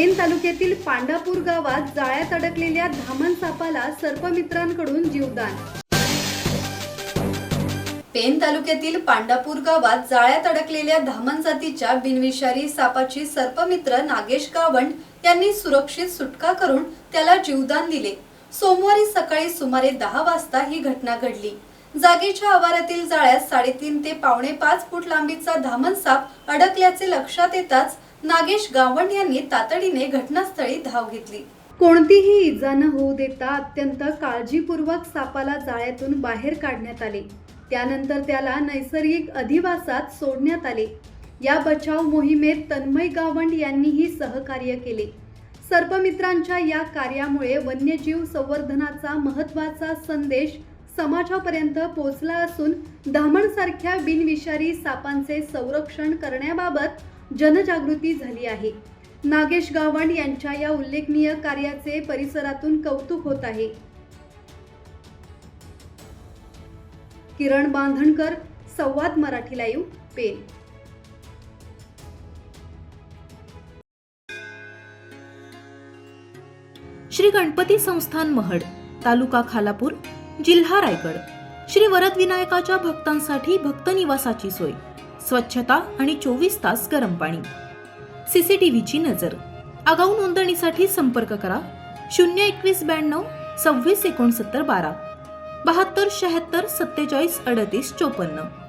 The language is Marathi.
पेण तालुक्यातील पांडापूर गावात जाळ्यात अडकलेल्या धामण सापाला सर्पमित्रांकडून जीवदान। पेण तालुक्यातील पांडापूर गावात जाळ्यात अडकलेल्या धामण जातीच्या बिनविषारी सापाची सर्पमित्र नागेश गावंड यांनी सुरक्षित सुटका करून त्याला जीवदान दिले। सोमवारी सकाळी सुमारे 10 वाजता ही घटना घडली। जागेच्या आवारातील जाळ्यात 3.5 ते 5.25 फूट लांबीचा धामण साप अडकल्याचे लक्षात येताच नागेश गावंड यांनी तातडीने घटनास्थळी धाव घेतली। कोणतीही इजा न होऊ देता अत्यंत काळजीपूर्वक सापाला जाळ्यातून बाहेर काढण्यात आले। त्यानंतर त्याला नैसर्गिक अधिवासात सोडण्यात आले। या बचाव मोहिमेत तन्मय गावंड यांनीही सहकार्य केले। सर्पमित्रांच्या या कार्यामुळे वन्यजीव संवर्धनाचा महत्त्वाचा संदेश समाजापर्यंत पोहोचला असून धामणसारख्या बिनविषारी सापांचे संरक्षण करण्याबाबत जनजागृती झाली आहे। नागेश गावंड यांच्या या उल्लेखनीय कार्याचे परिसरातून कौतुक होत आहे। किरण बांधणकर, संवाद मराठी लाईव्ह, पेण। श्री गणपती संस्थान महड, तालुका खालापूर, जिल्हा रायगड। श्री वरदविनायकाच्या भक्तांसाठी भक्त निवासाची सोय, स्वच्छता आणि 24 तास गरम पाणी, सीसीटीव्हीची नजर। आगाऊ नोंदणीसाठी संपर्क करा 021 92 26 69 12 72 76 47 38 54।